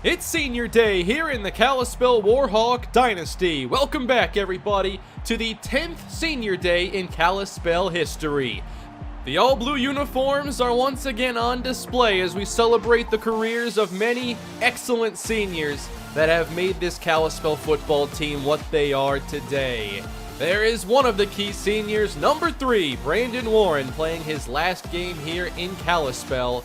It's senior day here in the Kalispell Warhawk Dynasty. Welcome back, everybody, to the 10th senior day in Kalispell history. The all-blue uniforms are once again on display as we celebrate the careers of many excellent seniors that have made this Kalispell football team what they are today. There is one of the key seniors, number 3, Brandon Warren, playing his last game here in Kalispell.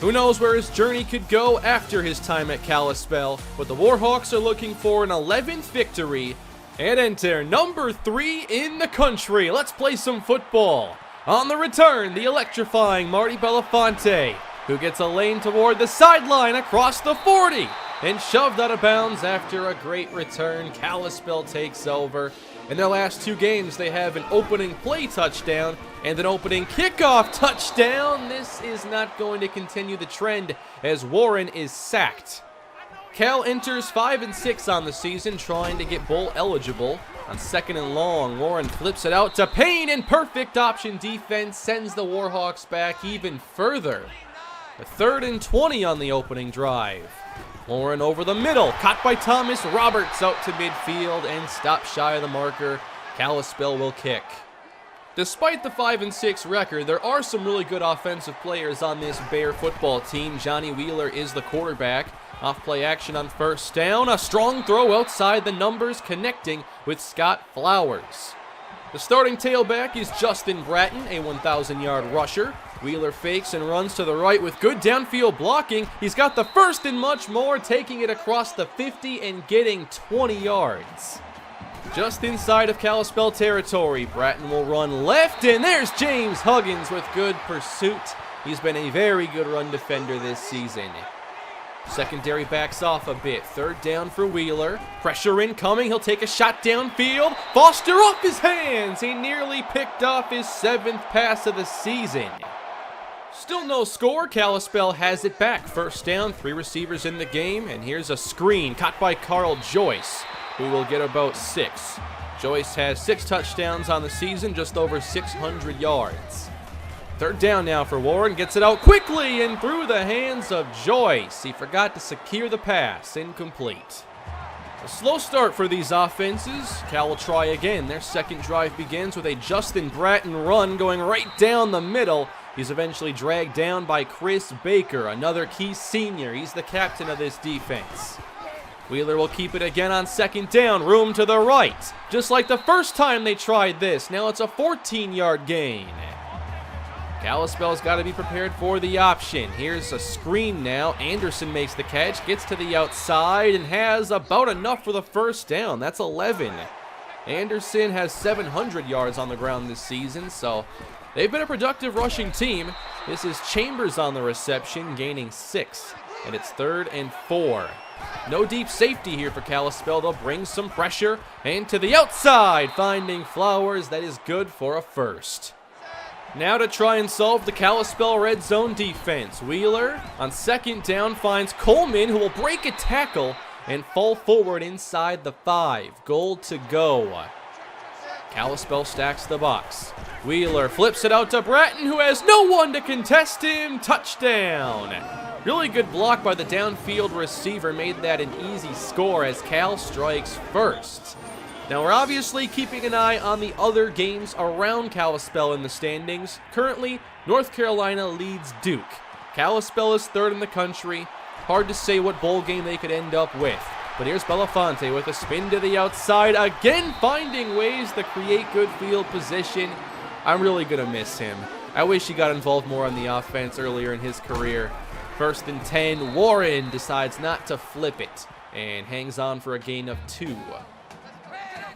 Who knows where his journey could go after his time at Kalispell, but the Warhawks are looking for an 11th victory and enter number 3 in the country. Let's play some football. On the return, the electrifying Marty Belafonte, who gets a lane toward the sideline across the 40 and shoved out of bounds after a great return. Kalispell takes over. In their last 2 games, they have an opening play touchdown and an opening kickoff touchdown. This is not going to continue the trend as Warren is sacked. Cal enters 5-6 on the season, trying to get bowl eligible. On 2nd and long, Warren flips it out to Payne, and perfect option defense sends the Warhawks back even further. A 3rd and 20 on the opening drive. Warren over the middle, caught by Thomas Roberts out to midfield and stopped shy of the marker. Kalispell will kick. Despite the 5-6 record, there are some really good offensive players on this Bear football team. Johnny Wheeler is the quarterback. Off-play action on 1st down. A strong throw outside the numbers, connecting with Scott Flowers. The starting tailback is Justin Bratton, a 1,000-yard rusher. Wheeler fakes and runs to the right with good downfield blocking. He's got the first and much more, taking it across the 50 and getting 20 yards. Just inside of Kalispell territory, Bratton will run left, and there's James Huggins with good pursuit. He's been a very good run defender this season. Secondary backs off a bit. 3rd down for Wheeler. Pressure incoming. He'll take a shot downfield. Foster off his hands. He nearly picked off his 7th pass of the season. Still no score. Kalispell has it back. 1st down, 3 receivers in the game, and here's a screen caught by Carl Joyce, who will get about 6. Joyce has 6 touchdowns on the season, just over 600 yards. 3rd down now for Warren, gets it out quickly and through the hands of Joyce. He forgot to secure the pass, incomplete. A slow start for these offenses. Cal will try again. Their 2nd drive begins with a Justin Bratton run going right down the middle. He's eventually dragged down by Chris Baker, another key senior. He's the captain of this defense. Wheeler will keep it again on 2nd down, room to the right. Just like the first time they tried this, now it's a 14-yard gain. Kalispell's got to be prepared for the option. Here's a screen now. Anderson makes the catch, gets to the outside, and has about enough for the 1st down. That's 11. Anderson has 700 yards on the ground this season, so they've been a productive rushing team. This is Chambers on the reception, gaining 6, and it's 3rd and 4. No deep safety here for Kalispell. They'll bring some pressure, and to the outside, finding Flowers. That is good for a 1st. Now to try and solve the Kalispell red zone defense. Wheeler on 2nd down finds Coleman, who will break a tackle and fall forward inside the 5. Goal to go. Kalispell stacks the box. Wheeler flips it out to Bratton, who has no one to contest him. Touchdown. Really good block by the downfield receiver made that an easy score as Cal strikes first. Now we're obviously keeping an eye on the other games around Kalispell in the standings. Currently, North Carolina leads Duke. Kalispell is 3rd in the country. Hard to say what bowl game they could end up with. But here's Belafonte with a spin to the outside, again finding ways to create good field position. I'm really going to miss him. I wish he got involved more on the offense earlier in his career. 1st and 10, Warren decides not to flip it and hangs on for a gain of 2.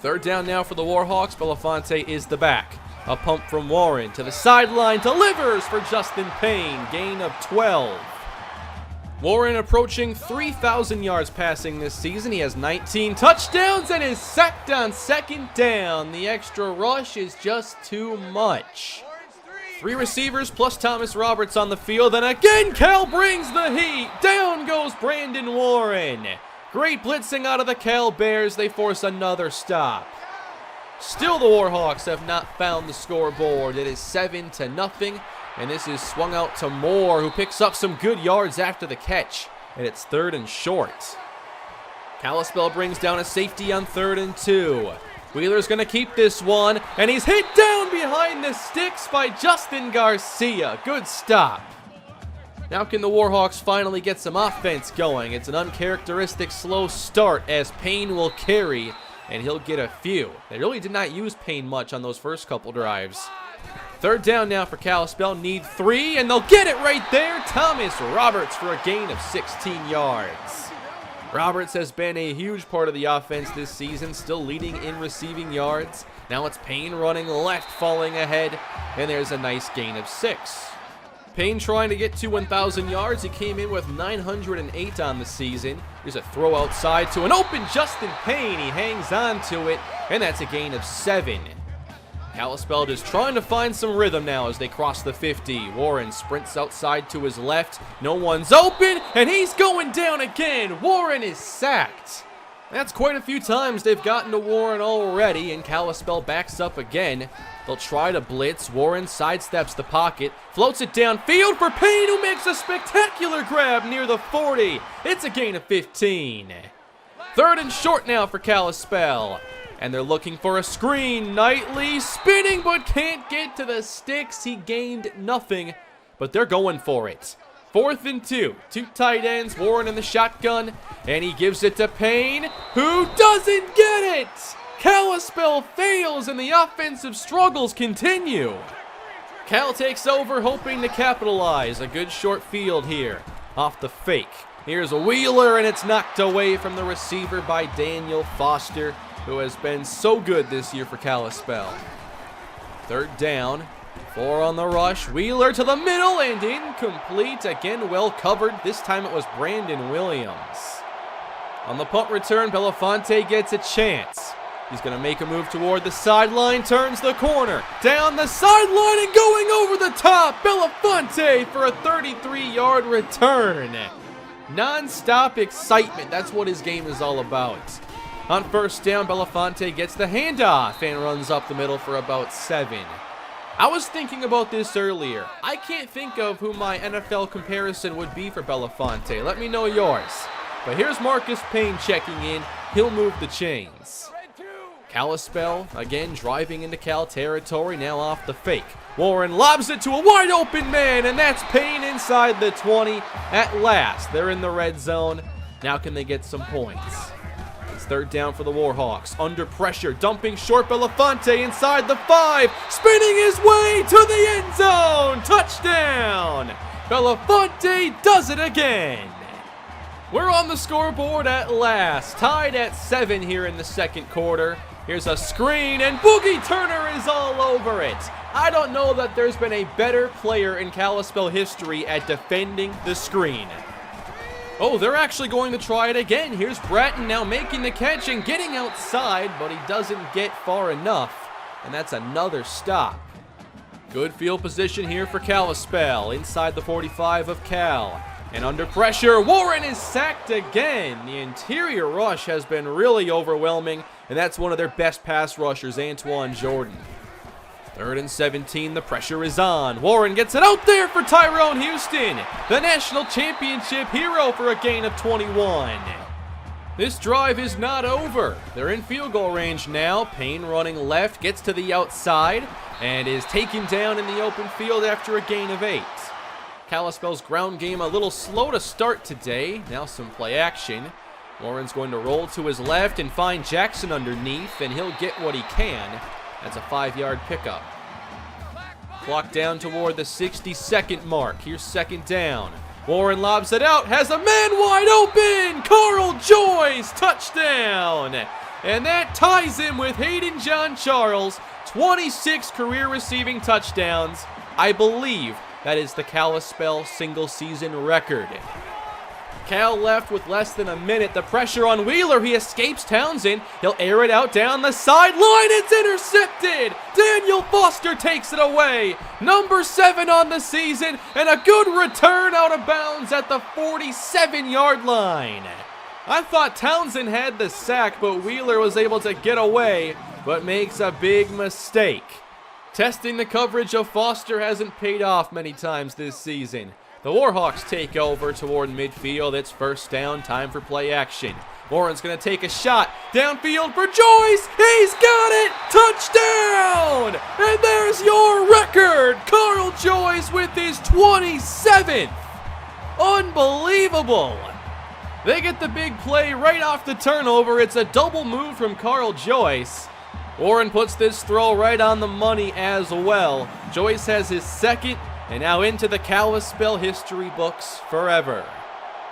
3rd down now for the Warhawks. Belafonte is the back. A pump from Warren to the sideline, delivers for Justin Payne, gain of 12. Warren approaching 3,000 yards passing this season. He has 19 touchdowns and is sacked on 2nd down. The extra rush is just too much. 3 receivers plus Thomas Roberts on the field, and again Cal brings the heat. Down goes Brandon Warren. Great blitzing out of the Cal Bears. They force another stop. Still, the Warhawks have not found the scoreboard. It is 7-0, and this is swung out to Moore, who picks up some good yards after the catch. and it's 3rd and short. Kalispell brings down a safety on 3rd and 2. Wheeler's going to keep this one, and he's hit down behind the sticks by Justin Garcia. Good stop. Now can the Warhawks finally get some offense going? It's an uncharacteristic slow start as Payne will carry, and he'll get a few. They really did not use Payne much on those first couple drives. 3rd down now for Kalispell. Need 3, and they'll get it right there. Thomas Roberts for a gain of 16 yards. Roberts has been a huge part of the offense this season, still leading in receiving yards. Now it's Payne running left, falling ahead, and there's a nice gain of 6. Payne trying to get to 1,000 yards. He came in with 908 on the season. There's a throw outside to an open Justin Payne. He hangs on to it, and that's a gain of 7. Kalispell is trying to find some rhythm now as they cross the 50. Warren sprints outside to his left. No one's open, and he's going down again. Warren is sacked. That's quite a few times they've gotten to Warren already, and Kalispell backs up again. They'll try to blitz. Warren sidesteps the pocket, floats it downfield for Payne, who makes a spectacular grab near the 40. It's a gain of 15. 3rd and short now for Kalispell. And they're looking for a screen. Knightley spinning but can't get to the sticks. He gained nothing, but they're going for it. 4th and 2. 2 tight ends. Warren in the shotgun. And he gives it to Payne, who doesn't get it. Kalispell fails and the offensive struggles continue. Cal takes over, hoping to capitalize. A good short field here off the fake. Here's a Wheeler, and it's knocked away from the receiver by Daniel Foster, who has been so good this year for Kalispell. 3rd down, 4 on the rush. Wheeler to the middle and incomplete. Again, well covered. This time it was Brandon Williams. On the punt return, Belafonte gets a chance. He's going to make a move toward the sideline, turns the corner, down the sideline and going over the top. Belafonte for a 33-yard return. Non-stop excitement. That's what his game is all about. On 1st down, Belafonte gets the handoff and runs up the middle for about 7. I was thinking about this earlier. I can't think of who my NFL comparison would be for Belafonte. Let me know yours. But here's Marcus Payne checking in. He'll move the chains. Kalispell, again, driving into Cal territory, now off the fake. Warren lobs it to a wide open man, and that's Payne inside the 20. At last, they're in the red zone. Now can they get some points? It's 3rd down for the Warhawks. Under pressure, dumping short. Belafonte inside the 5, spinning his way to the end zone. Touchdown! Belafonte does it again. We're on the scoreboard at last, tied at 7 here in the 2nd quarter. Here's a screen, and Boogie Turner is all over it. I don't know that there's been a better player in Kalispell history at defending the screen. Oh, they're actually going to try it again. Here's Bratton now making the catch and getting outside, but he doesn't get far enough, and that's another stop. Good field position here for Kalispell, inside the 45 of Cal. And under pressure, Warren is sacked again. The interior rush has been really overwhelming, and that's one of their best pass rushers, Antoine Jordan. 3rd and 17, the pressure is on. Warren gets it out there for Tyrone Houston, the national championship hero, for a gain of 21. This drive is not over. They're in field goal range now. Payne running left, gets to the outside, and is taken down in the open field after a gain of 8. Kalispell's ground game a little slow to start today. Now some play action. Warren's going to roll to his left and find Jackson underneath, and he'll get what he can. That's a 5-yard pickup. Clock down toward the 60-second mark. Here's 2nd down. Warren lobs it out, has a man wide open! Carl Joyce, touchdown! And that ties him with Hayden John Charles, 26 career receiving touchdowns. I believe that is the Kalispell single-season record. Cal left with less than a minute. The pressure on Wheeler. He escapes Townsend. He'll air it out down the sideline. It's intercepted. Daniel Foster takes it away. Number 7 on the season, and a good return out of bounds at the 47-yard line. I thought Townsend had the sack, but Wheeler was able to get away, but makes a big mistake. Testing the coverage of Foster hasn't paid off many times this season. The Warhawks take over toward midfield. It's first down, time for play action. Warren's going to take a shot downfield for Joyce. He's got it. Touchdown. And there's your record. Carl Joyce with his 27th. Unbelievable. They get the big play right off the turnover. It's a double move from Carl Joyce. Warren puts this throw right on the money as well. Joyce has his second, and now into the Kalispell history books forever.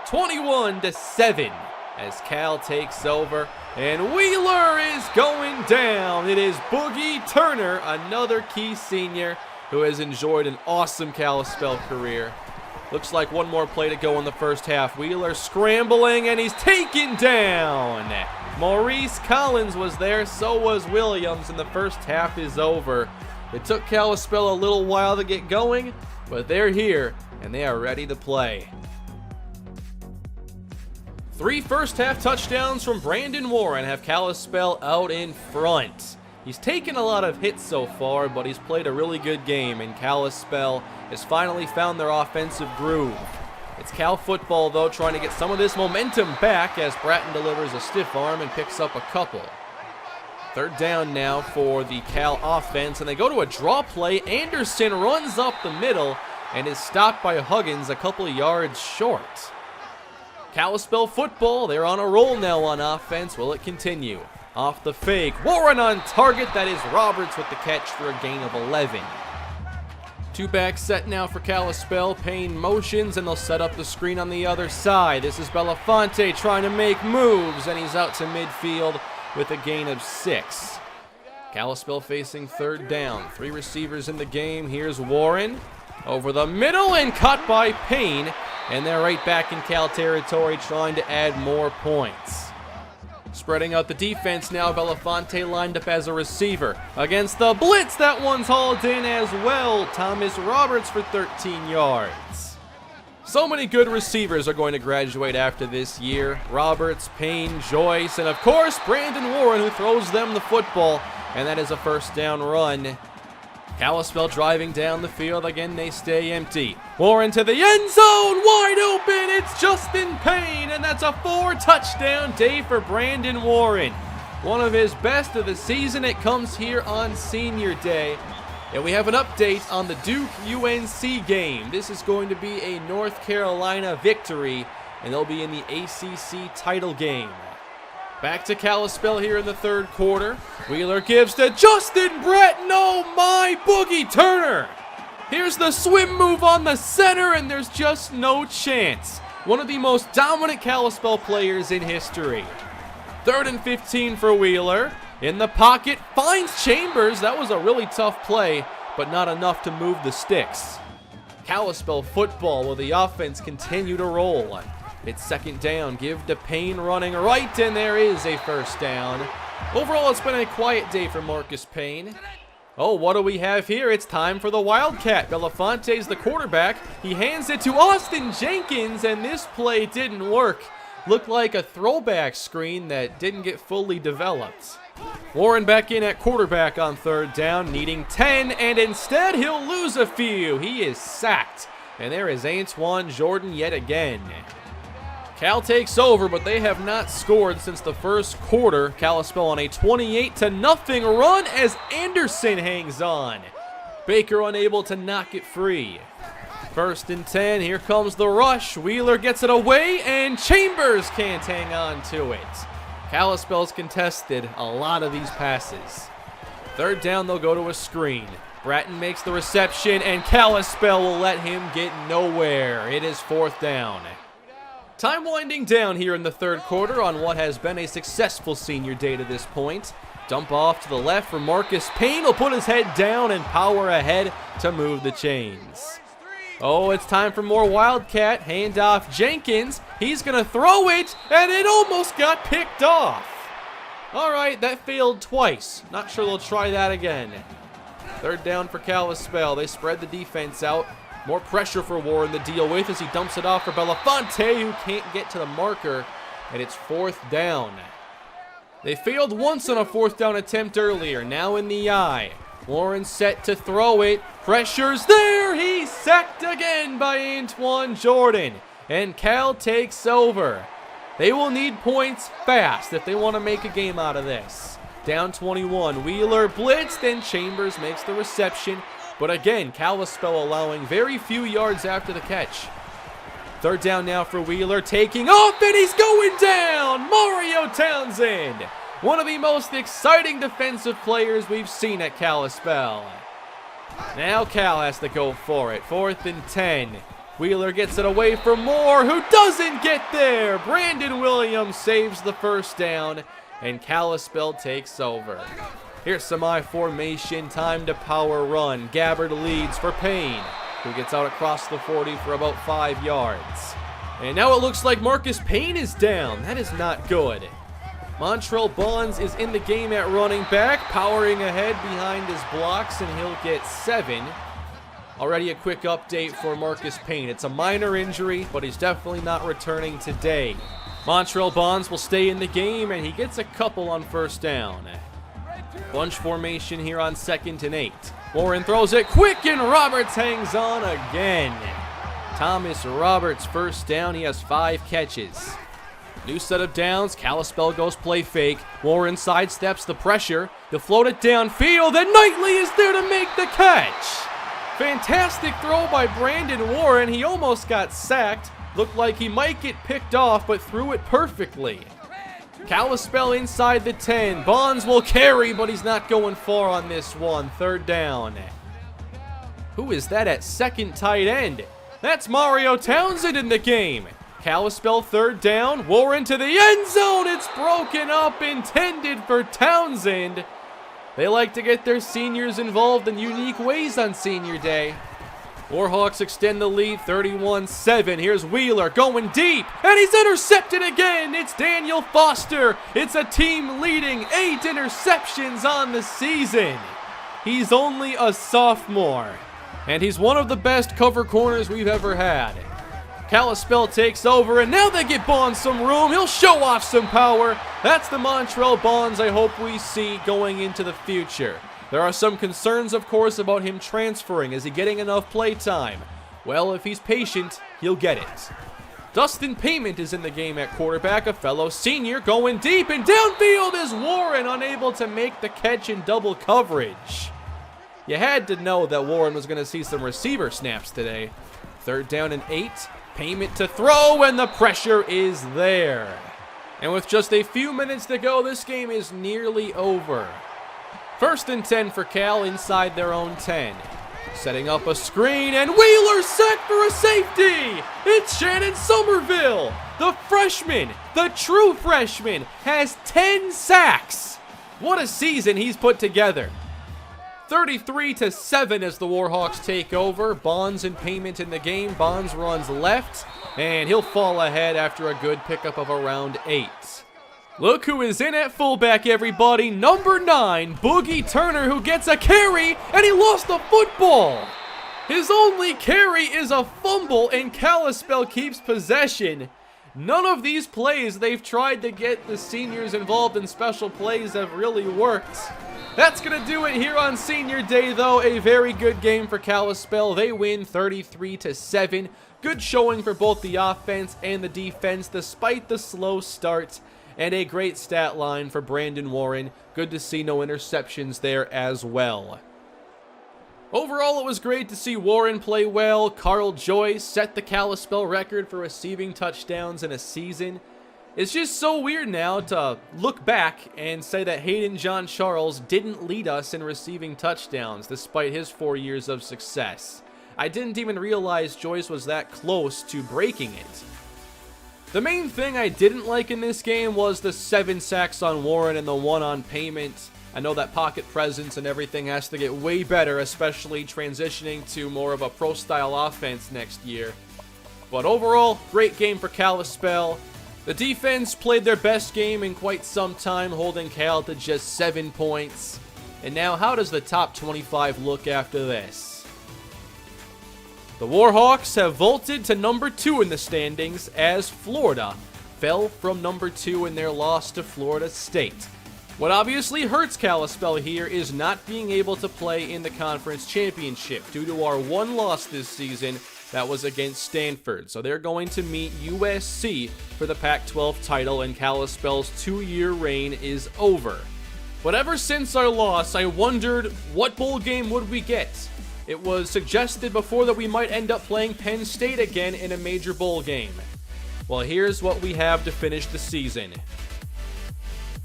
21-7 as Cal takes over, and Wheeler is going down. It is Boogie Turner, another key senior who has enjoyed an awesome Kalispell career. Looks like one more play to go in the first half. Wheeler scrambling, and he's taken down. Maurice Collins was there, so was Williams, and the first half is over. It took Kalispell a little while to get going, but they're here, and they are ready to play. 3 first-half touchdowns from Brandon Warren have Kalispell out in front. He's taken a lot of hits so far, but he's played a really good game, and Kalispell has finally found their offensive groove. It's Cal football, though, trying to get some of this momentum back as Bratton delivers a stiff arm and picks up a couple. Third down now for the Cal offense, and they go to a draw play. Anderson runs up the middle and is stopped by Huggins a couple of yards short. Kalispell football, they're on a roll now on offense. Will it continue? Off the fake, Warren on target. That is Roberts with the catch for a gain of 11. Two-back set now for Kalispell. Payne motions, and they'll set up the screen on the other side. This is Belafonte trying to make moves, and he's out to midfield with a gain of 6. Kalispell facing third down. 3 receivers in the game. Here's Warren over the middle and caught by Payne, and they're right back in Cal territory trying to add more points. Spreading out the defense now, Belafonte lined up as a receiver. Against the blitz, that one's hauled in as well. Thomas Roberts for 13 yards. So many good receivers are going to graduate after this year. Roberts, Payne, Joyce, and of course, Brandon Warren, who throws them the football, and that is a first down run. Kalispell driving down the field. Again, they stay empty. Warren to the end zone, wide open. It's Justin Payne, and that's a 4-touchdown day for Brandon Warren. One of his best of the season. It comes here on Senior Day. And we have an update on the Duke-UNC game. This is going to be a North Carolina victory, and they'll be in the ACC title game. Back to Kalispell here in the third quarter. Wheeler gives to Justin Bratton. Oh my, Boogie Turner. Here's the swim move on the center, and there's just no chance. One of the most dominant Kalispell players in history. 3rd and 15 for Wheeler. In the pocket, finds Chambers. That was a really tough play, but not enough to move the sticks. Kalispell football will the offense continue to roll. It's second down, give to Payne running right, and there is a first down. Overall, it's been a quiet day for Marcus Payne. Oh, what do we have here? It's time for the Wildcat. Belafonte's the quarterback. He hands it to Austin Jenkins, and this play didn't work. Looked like a throwback screen that didn't get fully developed. Warren back in at quarterback on third down, needing 10, and instead he'll lose a few. He is sacked, and there is Antoine Jordan yet again. Cal takes over, but they have not scored since the first quarter. Kalispell on a 28-0 run as Anderson hangs on. Baker unable to knock it free. 1st and 10, here comes the rush. Wheeler gets it away, and Chambers can't hang on to it. Kalispell's contested a lot of these passes. Third down, they'll go to a screen. Bratton makes the reception, and Kalispell will let him get nowhere. It is 4th down. Time winding down here in the third quarter on what has been a successful senior day to this point. Dump off to the left for Marcus Payne. Will put his head down and power ahead to move the chains. Oh, it's time for more Wildcat. Handoff Jenkins. He's going to throw it, and it almost got picked off. All right, that failed twice. Not sure they'll try that again. Third down for Kalispell. They spread the defense out. More pressure for Warren to deal with as he dumps it off for Belafonte, who can't get to the marker, and it's 4th down. They failed once on a 4th down attempt earlier, now in the eye. Warren set to throw it. Pressure's there. He's sacked again by Antoine Jordan, and Cal takes over. They will need points fast if they want to make a game out of this. Down 21, Wheeler blitzed, and Chambers makes the reception, but again, Kalispell allowing very few yards after the catch. Third down now for Wheeler, taking off, and he's going down! Mario Townsend, one of the most exciting defensive players we've seen at Kalispell. Now Cal has to go for it. 4th and 10. Wheeler gets it away from Moore, who doesn't get there. Brandon Williams saves the first down, and Kalispell takes over. Here's some I formation, time to power run. Gabbard leads for Payne, who gets out across the 40 for about 5 yards. And now it looks like Marcus Payne is down. That is not good. Montrell Bonds is in the game at running back, powering ahead behind his blocks, and he'll get 7. Already a quick update for Marcus Payne. It's a minor injury, but he's definitely not returning today. Montrell Bonds will stay in the game, and he gets a couple on first down. Bunch formation here on 2nd and 8. Warren throws it quick, and Roberts hangs on again. Thomas Roberts first down. He has 5 catches. New set of downs. Kalispell goes play fake. Warren sidesteps the pressure. He'll float it downfield, and Knightley is there to make the catch. Fantastic throw by Brandon Warren. He almost got sacked. Looked like he might get picked off, but threw it perfectly. Kalispell inside the 10. Bonds will carry, but he's not going far on this one. 3rd down. Who is that at second tight end? That's Mario Townsend in the game. Kalispell 3rd down. Warren to the end zone. It's broken up, intended for Townsend. They like to get their seniors involved in unique ways on senior day. Warhawks extend the lead 31-7. Here's Wheeler going deep, and he's intercepted again. It's Daniel Foster. It's a team leading 8 interceptions on the season. He's only a sophomore, and he's one of the best cover corners we've ever had. Kalispell takes over, and now they get Bonds some room. He'll show off some power. That's the Montrell Bonds I hope we see going into the future. There are some concerns, of course, about him transferring. Is he getting enough play time? Well, if he's patient, he'll get it. Dustin Payment is in the game at quarterback, a fellow senior, going deep, and downfield is Warren, unable to make the catch in double coverage. You had to know that Warren was going to see some receiver snaps today. 3rd down and 8. Payment to throw, and the pressure is there. And with just a few minutes to go, this game is nearly over. 1st and 10 for Cal inside their own 10. Setting up a screen, and Wheeler sacked for a safety. It's Shannon Somerville. The freshman, the true freshman, has 10 sacks. What a season he's put together. 33-7 as the Warhawks take over. Bonds and Payment in the game. Bonds runs left, and he'll fall ahead after a good pickup of around 8. Look who is in at fullback, everybody. Number 9, Boogie Turner, who gets a carry, and he lost the football. His only carry is a fumble, and Kalispell keeps possession. None of these plays they've tried to get the seniors involved in special plays have really worked. That's going to do it here on Senior Day, though. A very good game for Kalispell. They win 33-7. Good showing for both the offense and the defense, despite the slow start. And a great stat line for Brandon Warren. Good to see no interceptions there as well. Overall, it was great to see Warren play well. Carl Joyce set the Kalispell record for receiving touchdowns in a season. It's just so weird now to look back and say that Hayden John Charles didn't lead us in receiving touchdowns despite his 4 years of success. I didn't even realize Joyce was that close to breaking it. The main thing I didn't like in this game was the 7 sacks on Warren and the 1 on Payment. I know that pocket presence and everything has to get way better, especially transitioning to more of a pro-style offense next year. But overall, great game for Kalispell. The defense played their best game in quite some time, holding Cal to just 7 points. And now, how does the top 25 look after this? The Warhawks have vaulted to number 2 in the standings as Florida fell from number 2 in their loss to Florida State. What obviously hurts Kalispell here is not being able to play in the conference championship due to our one loss this season that was against Stanford. So they're going to meet USC for the Pac-12 title, and Kalispell's 2-year reign is over. But ever since our loss, I wondered what bowl game would we get. It was suggested before that we might end up playing Penn State again in a major bowl game. Well, here's what we have to finish the season.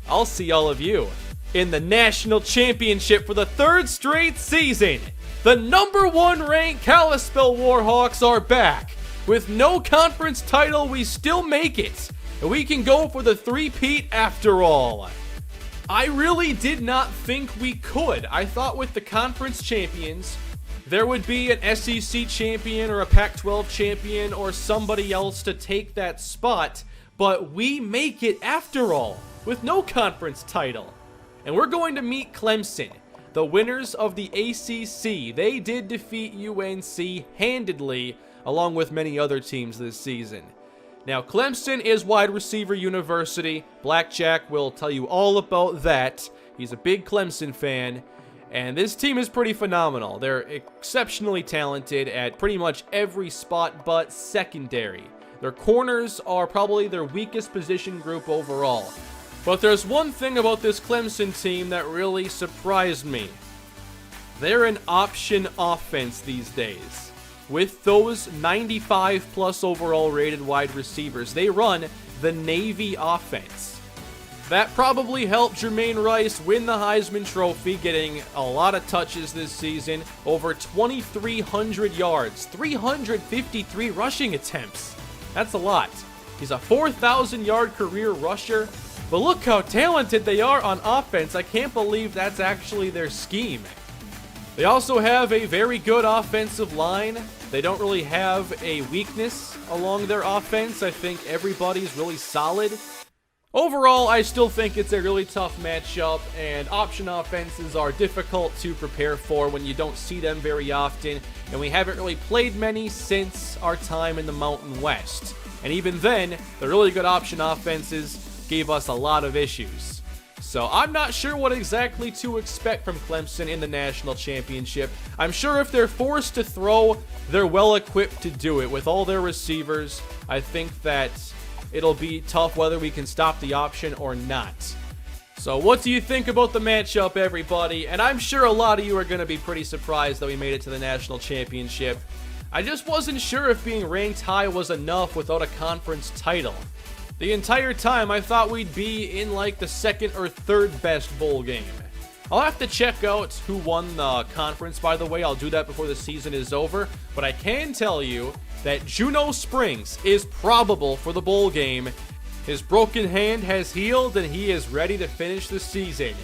I'll see all of you in the national championship for the 3rd straight season. The #1 ranked Kalispell Warhawks are back. With no conference title, we still make it. And we can go for the three-peat after all. I really did not think we could. I thought with the conference champions, there would be an SEC champion or a Pac-12 champion or somebody else to take that spot. But we make it after all, with no conference title. And we're going to meet Clemson, the winners of the ACC. They did defeat UNC handedly, along with many other teams this season. Now, Clemson is wide receiver university. Blackjack will tell you all about that. He's a big Clemson fan. And this team is pretty phenomenal. They're exceptionally talented at pretty much every spot but secondary. Their corners are probably their weakest position group overall. But there's one thing about this Clemson team that really surprised me. They're an option offense these days. With those 95+ overall rated wide receivers, they run the Navy offense. That probably helped Jermaine Rice win the Heisman Trophy, getting a lot of touches this season, over 2,300 yards, 353 rushing attempts. That's a lot. He's a 4,000-yard career rusher. But look how talented they are on offense. I can't believe that's actually their scheme. They also have a very good offensive line. They don't really have a weakness along their offense. I think everybody's really solid. Overall, I still think it's a really tough matchup, and option offenses are difficult to prepare for when you don't see them very often, and we haven't really played many since our time in the Mountain West. And even then, the really good option offenses gave us a lot of issues. So I'm not sure what exactly to expect from Clemson in the national championship. I'm sure if they're forced to throw, they're well equipped to do it with all their receivers. I think that it'll be tough whether we can stop the option or not. So what do you think about the matchup, everybody? And I'm sure a lot of you are going to be pretty surprised that we made it to the national championship. I just wasn't sure if being ranked high was enough without a conference title. The entire time, I thought we'd be in like the 2nd or 3rd best bowl game. I'll have to check out who won the conference, by the way. I'll do that before the season is over. But I can tell you that Juno Springs is probable for the bowl game. His broken hand has healed, and he is ready to finish the season.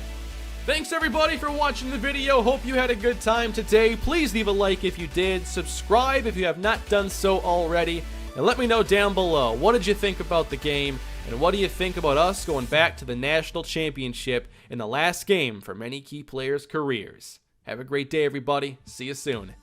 Thanks, everybody, for watching the video. Hope you had a good time today. Please leave a like if you did. Subscribe if you have not done so already. And let me know down below, what did you think about the game, and what do you think about us going back to the national championship in the last game for many key players' careers? Have a great day, everybody. See you soon.